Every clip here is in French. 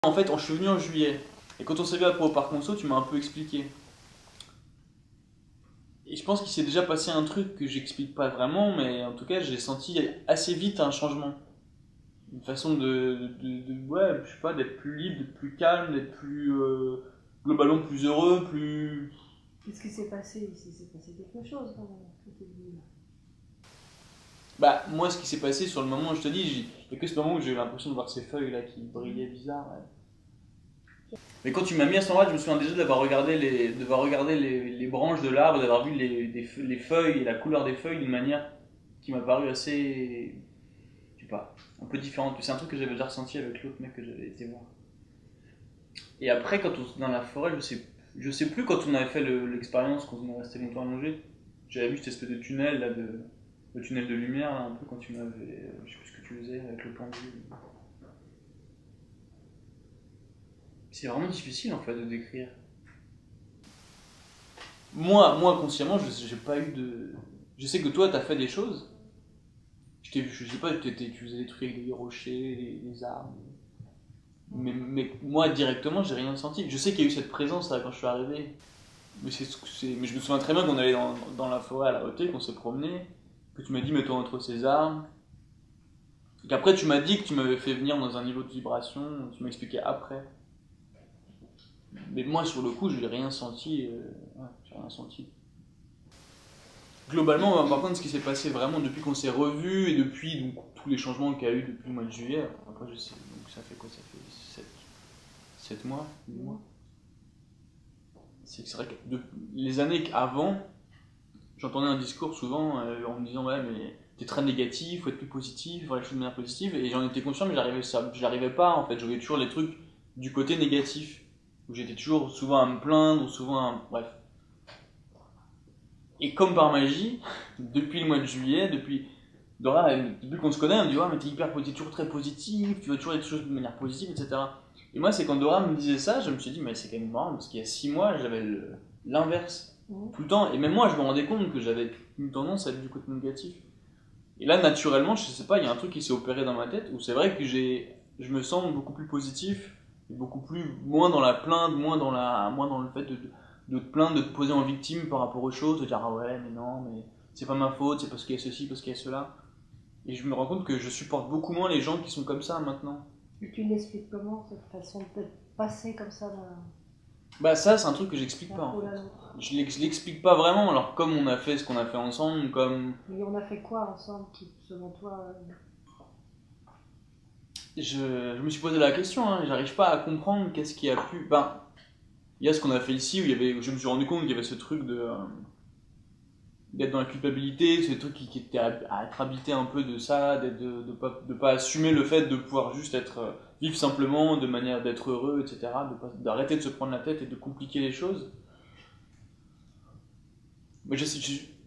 En fait, je suis venu en juillet. Et quand on s'est vu après au Parc Monceau, tu m'as un peu expliqué. Et je pense qu'il s'est déjà passé un truc que j'explique pas vraiment, mais en tout cas, j'ai senti assez vite un changement. Une façon ouais, je sais pas, d'être plus libre, d'être plus calme, d'être plus, globalement plus heureux, plus... Qu'est-ce qui s'est passé ici? Il s'est passé quelque chose quand même. Bah, moi, ce qui s'est passé sur le moment, je te dis, il y a que ce moment où j'ai eu l'impression de voir ces feuilles-là qui brillaient bizarre. Ouais. Mais quand tu m'as mis à ce moment-là, je me souviens déjà d'avoir regardé les branches de l'arbre, d'avoir vu les feuilles et la couleur des feuilles d'une manière qui m'a paru assez, je sais pas, un peu différente. C'est un truc que j'avais déjà ressenti avec l'autre mec que j'avais été voir. Et après, quand on dans la forêt, je sais plus quand on avait fait l'expérience, quand on est resté longtemps allongé, j'avais vu cette espèce de tunnel là, le tunnel de lumière là, un peu quand tu m'avais, je sais plus ce que tu faisais avec le pendule. C'est vraiment difficile en fait de décrire. Moi consciemment, j'ai pas eu de. Je sais que toi, t'as fait des choses. Je t'ai vu, je sais pas, tu faisais des trucs avec des rochers, des arbres. Mais moi, directement, j'ai rien senti. Je sais qu'il y a eu cette présence là quand je suis arrivé. Mais je me souviens très bien qu'on allait dans la forêt à la hauteur, qu'on s'est promené, que tu m'as dit mets-toi entre ces arbres. Et qu'après, tu m'as dit que tu m'avais fait venir dans un niveau de vibration, tu m'as expliqué après. Mais moi, sur le coup, je n'ai rien senti. Ouais, j'ai rien senti. Globalement, par contre, ce qui s'est passé vraiment depuis qu'on s'est revus et depuis donc, tous les changements qu'il y a eu depuis le mois de juillet, après je sais, donc ça fait quoi? Ça fait 7 mois, 8 mois. C'est vrai que les années avant, j'entendais un discours souvent en me disant ouais mais t'es très négatif, faut être plus positif, faut voir les choses de manière positive, et j'en étais conscient mais j'arrivais pas en fait, j'avais toujours les trucs du côté négatif, où j'étais toujours souvent à me plaindre, ou souvent bref. Et comme par magie, depuis le mois de juillet, Dora, depuis qu'on se connaît, elle me dit ouais mais t'es hyper positif, toujours très positif, tu vois toujours les choses de manière positive, etc. Et moi c'est quand Dora me disait ça, je me suis dit mais c'est quand même marrant, parce qu'il y a 6 mois j'avais l'inverse. Tout le temps. Et même moi, je me rendais compte que j'avais une tendance à être du côté négatif. Et là, naturellement, je sais pas, il y a un truc qui s'est opéré dans ma tête où c'est vrai que je me sens beaucoup plus positif, moins dans la plainte, moins dans le fait de te plaindre, de te poser en victime par rapport aux choses, de dire ah ouais, mais non, mais c'est pas ma faute, c'est parce qu'il y a ceci, parce qu'il y a cela. Et je me rends compte que je supporte beaucoup moins les gens qui sont comme ça maintenant. Et tu l'expliques comment, cette façon de passer comme ça dans Bah ça, c'est un truc que j'explique pas en fait. Je l'explique pas vraiment, alors comme on a fait ce qu'on a fait ensemble, comme... Mais on a fait quoi ensemble qui, selon toi... Je me suis posé la question, hein, j'arrive pas à comprendre qu'est-ce qui a pu... Ben, il y a ce qu'on a fait ici, où je me suis rendu compte qu'il y avait ce truc d'être dans la culpabilité, ce truc qui était à être habité un peu de ça, de pas assumer le fait de pouvoir juste vivre simplement, de manière d'être heureux, etc., d'arrêter de se prendre la tête et de compliquer les choses. Mais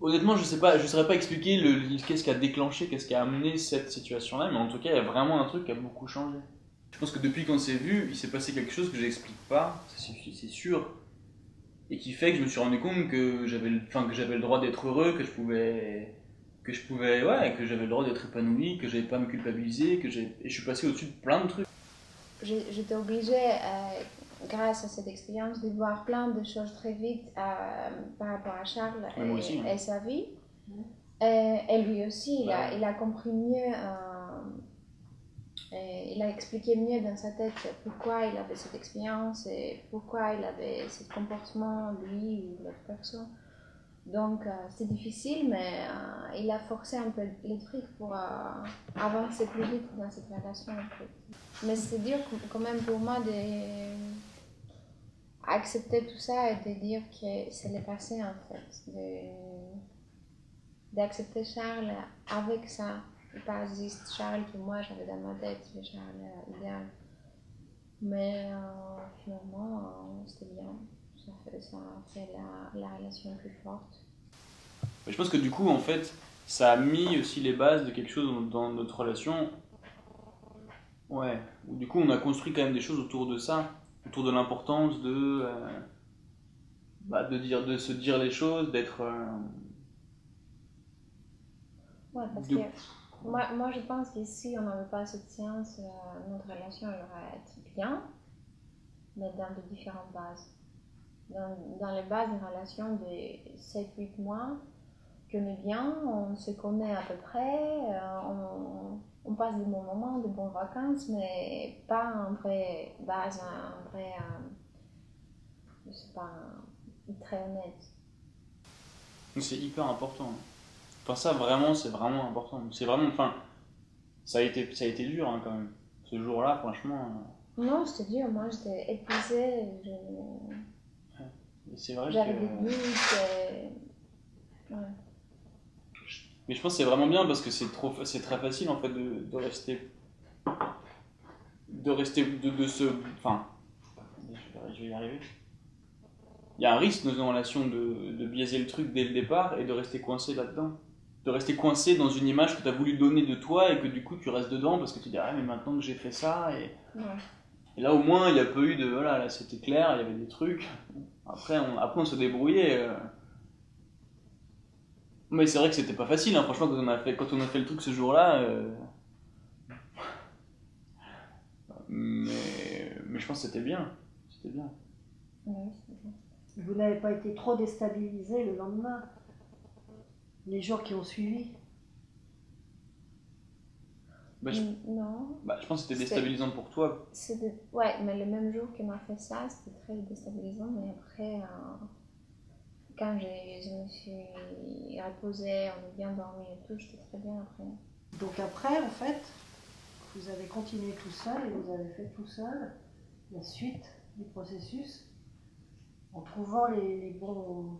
honnêtement, je saurais pas expliquer qu'est-ce qui a déclenché, qu'est-ce qui a amené cette situation-là, mais en tout cas, il y a vraiment un truc qui a beaucoup changé. Je pense que depuis qu'on s'est vu, il s'est passé quelque chose que j'explique pas, c'est sûr, et qui fait que je me suis rendu compte que j'avais le droit d'être heureux, ouais, que j'avais le droit d'être épanoui, que j'avais pas à me culpabiliser, et je suis passé au-dessus de plein de trucs. J'étais obligée, grâce à cette expérience, de voir plein de choses très vite par rapport à Charles et sa vie. Et lui aussi, il a compris mieux, il a expliqué mieux dans sa tête pourquoi il avait cette expérience et pourquoi il avait ce comportement, lui ou l'autre personne. Donc c'était difficile, mais il a forcé un peu les trucs pour avancer plus vite dans cette relation. En fait. Mais c'est dur quand même pour moi d'accepter tout ça et de dire que c'est le passé en fait. D'accepter Charles avec ça. Pas juste Charles que moi j'avais dans ma tête, le Charles idéal. Mais finalement, c'était bien. Ça fait la relation plus forte. Je pense que du coup, en fait, ça a mis aussi les bases de quelque chose dans notre relation. Ouais, où du coup, on a construit quand même des choses autour de ça, autour de l'importance de se dire les choses, d'être. Ouais, parce que moi je pense que si on n'avait pas cette séance, notre relation elle aurait été bien. mais dans de différentes bases. Dans les bases de relations de 7-8 mois, qu'on est bien, on se connaît à peu près, on passe de bons moments, de bonnes vacances, mais pas un vrai base, un vrai, je sais pas, très honnête. Donc c'est hyper important. Enfin, ça, vraiment, c'est vraiment important. C'est vraiment. Enfin, ça a été dur hein, quand même. Ce jour-là, franchement. Non, je te dis, moi j'étais épuisée, C'est vrai j'avais que. des doutes. Ouais. Mais je pense que c'est vraiment bien parce que c'est très facile en fait de rester. De rester. De se. Enfin. Je vais y arriver. Il y a un risque dans une relation de biaiser le truc dès le départ et de rester coincé là-dedans. De rester coincé dans une image que tu as voulu donner de toi et que du coup tu restes dedans parce que tu dis ah mais maintenant que j'ai fait ça et là au moins il n'y a pas eu de voilà là c'était clair, il y avait des trucs. Après on se débrouillait. Mais c'est vrai que c'était pas facile hein. Franchement quand on a fait le truc ce jour-là mais je pense que c'était bien. C'était bien. Ouais, c'est bien. Vous n'avez pas été trop déstabilisé le lendemain, les jours qui ont suivi? Bah, Non. je pense que c'était déstabilisant pour toi. Ouais, mais le même jour qu'il m'a fait ça, c'était très déstabilisant. Mais après, quand je me suis reposée, on a bien dormi et tout, j'étais très bien après. Donc après, en fait, vous avez continué tout seul et vous avez fait tout seul la suite du processus en trouvant les bons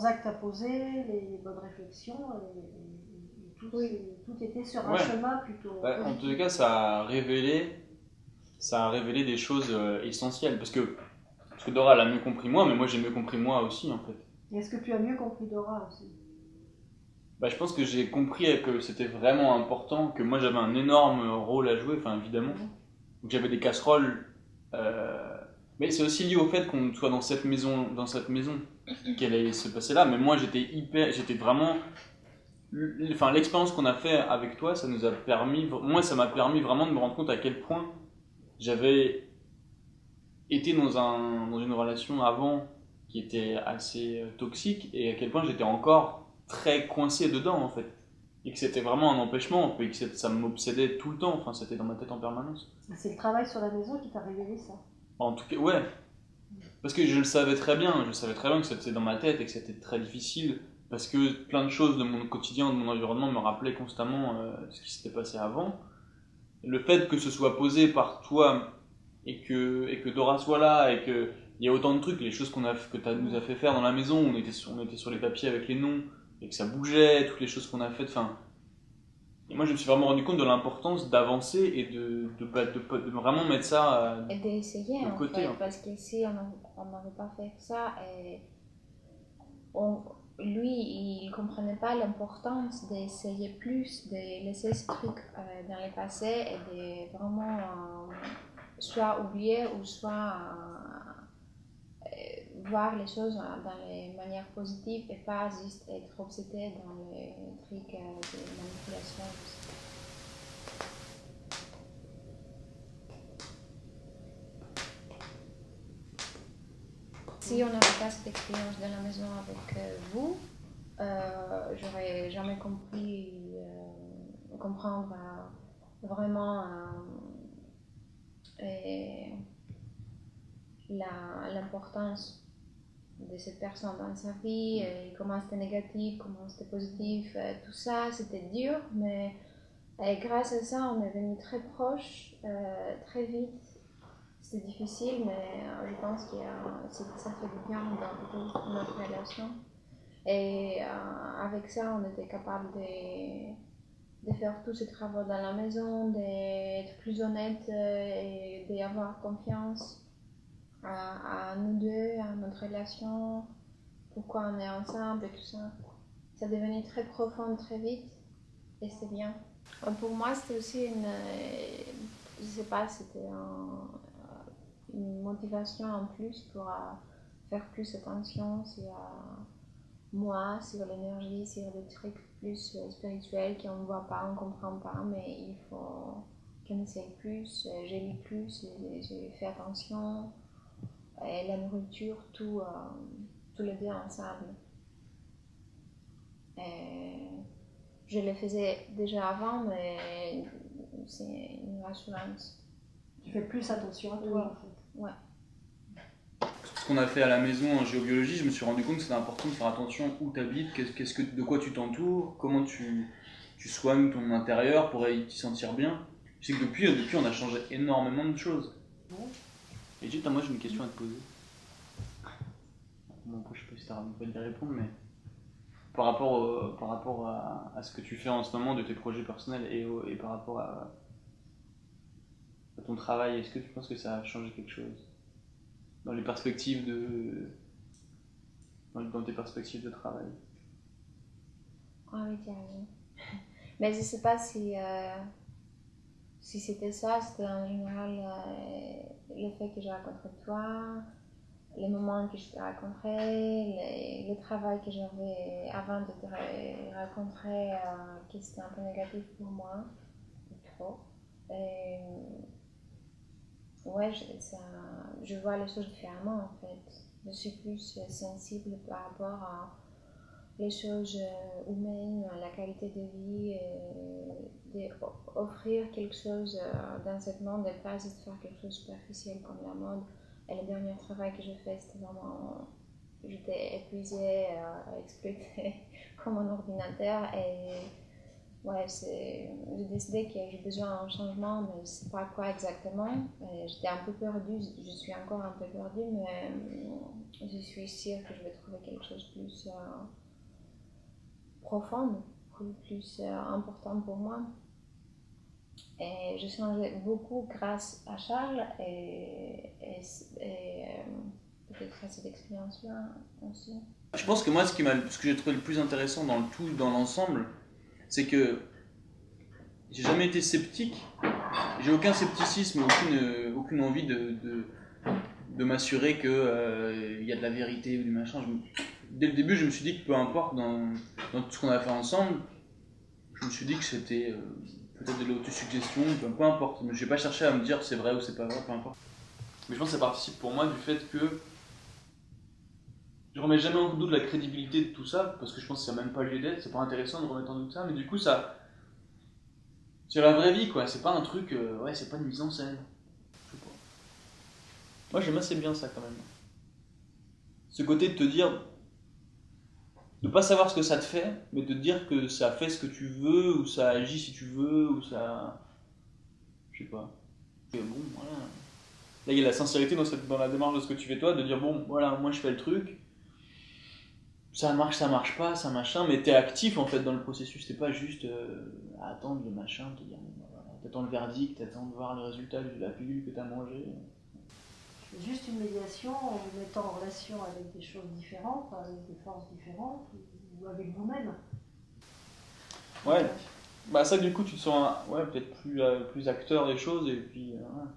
actes à poser, les bonnes réflexions et tout était sur un chemin plutôt en positif. tous les cas, ça a révélé des choses essentielles parce que Dora elle a mieux compris moi, mais moi j'ai mieux compris moi aussi en fait. Et est-ce que tu as mieux compris Dora aussi? Je pense que j'ai compris que c'était vraiment important, que moi j'avais un énorme rôle à jouer, enfin évidemment. Donc j'avais des casseroles, mais c'est aussi lié au fait qu'on soit dans cette maison qu'elle allait se passer là. Mais moi j'étais vraiment, enfin l'expérience qu'on a fait avec toi, ça m'a permis vraiment de me rendre compte à quel point j'avais été dans une relation avant qui était assez toxique et à quel point j'étais encore très coincé dedans en fait. Et que c'était vraiment un empêchement, et que ça m'obsédait tout le temps, enfin c'était dans ma tête en permanence. C'est le travail sur la maison qui t'a révélé ça? En tout cas, ouais. Parce que je le savais très bien, que c'était dans ma tête et que c'était très difficile, parce que plein de choses de mon quotidien, de mon environnement me rappelaient constamment ce qui s'était passé avant. Le fait que ce soit posé par toi et que Dora soit là et qu'il y a autant de trucs, les choses que tu nous as fait faire dans la maison, on était sur les papiers avec les noms et que ça bougeait, toutes les choses qu'on a faites, enfin. Et moi je me suis vraiment rendu compte de l'importance d'avancer et de vraiment mettre ça et d'essayer de en côté. fait, parce que si on n'avait pas fait ça, lui il comprenait pas l'importance d'essayer plus, de laisser ce truc dans le passé et de vraiment soit oublier ou soit voir les choses dans les manières positives et pas juste être obsédé dans les trucs de manipulation. Si on n'avait pas cette expérience de la maison avec vous, j'aurais jamais comprendre vraiment l'importance de cette personne dans sa vie, et comment c'était négatif, comment c'était positif, tout ça c'était dur, mais grâce à ça on est devenu très proches, très vite. C'était difficile, mais je pense que ça fait du bien dans toute notre relation. Et avec ça, on était capable de faire tous ces travaux dans la maison, d'être plus honnête et d'avoir confiance à nous deux, à notre relation, pourquoi on est ensemble et tout ça. Ça devenait très profond très vite et c'est bien. Pour moi, c'était aussi je sais pas, c'était une motivation en plus pour faire plus attention sur moi, sur l'énergie, sur des trucs plus spirituels qu'on ne voit pas, on ne comprend pas, mais il faut m'initialise plus, je lis plus, je fais attention, et la nourriture, tous les deux ensemble. Et je le faisais déjà avant, mais c'est une rassurance. Tu fais plus attention à toi, en fait. Ouais. Sur ce qu'on a fait à la maison en géobiologie, je me suis rendu compte que c'était important de faire attention où tu habites, de quoi tu t'entoures, comment tu soignes ton intérieur pour t'y sentir bien. Je sais que depuis on a changé énormément de choses. Et juste, moi j'ai une question à te poser. Bon, après, je sais pas si tu as envie de répondre, mais par rapport à ce que tu fais en ce moment de tes projets personnels et par rapport à ton travail, est-ce que tu penses que ça a changé quelque chose dans les perspectives dans tes perspectives de travail? Ah oui, carrément. Mais je sais pas si c'était ça, c'était en général le fait que j'ai rencontré toi, les moments que je t'ai rencontré, le travail que j'avais avant de te rencontrer, qui c'était un peu négatif pour moi, ou trop. Et, ouais, je vois les choses différemment en fait. Je suis plus sensible par rapport à les choses humaines, la qualité de vie, d'offrir quelque chose dans ce monde et pas juste faire quelque chose de superficiel comme la mode. Et le dernier travail que j'ai fait, c'était vraiment. J'étais épuisée, exploitée comme un ordinateur et ouais, j'ai décidé que j'ai besoin d'un changement, mais je ne sais pas quoi exactement. J'étais un peu perdue, je suis encore un peu perdue, mais je suis sûre que je vais trouver quelque chose de plus profond, plus important pour moi. Et j'ai changé beaucoup grâce à Charles et peut-être à cette expérience-là aussi. Je pense que moi, ce que j'ai trouvé le plus intéressant dans le tout, dans l'ensemble, c'est que j'ai jamais été sceptique. J'ai aucun scepticisme, aucune envie de m'assurer qu'il y a de la vérité ou du machin. Dès le début, je me suis dit que peu importe dans tout ce qu'on a fait ensemble, je me suis dit que c'était peut-être de l'autosuggestion, peu importe. Je n'ai pas cherché à me dire c'est vrai ou c'est pas vrai, peu importe. Mais je pense que ça participe pour moi du fait que je remets jamais en doute la crédibilité de tout ça, parce que je pense que ça n'a même pas lieu d'être, c'est pas intéressant de remettre en doute ça, mais du coup, ça. C'est la vraie vie, quoi, c'est pas un truc. Ouais, c'est pas une mise en scène. Je sais pas. Moi, j'aime assez bien ça quand même. Ce côté de te dire. De pas savoir ce que ça te fait, mais de te dire que ça fait ce que tu veux, ou ça agit si tu veux, ou ça. Je sais pas. Et bon, voilà. Là, il y a la sincérité dans la démarche de ce que tu fais toi, de dire bon, voilà, moi je fais le truc. Ça marche pas, ça machin, mais t'es actif en fait dans le processus, t'es pas juste à attendre le machin, te dire, voilà, t'attends le verdict, t'attends de voir le résultat de la pilule que t'as mangée. C'est juste une médiation en vous mettant en relation avec des choses différentes, avec des forces différentes, ou avec vous-même. Ouais, bah ça du coup tu te sens ouais, peut-être plus acteur des choses et puis. Ouais.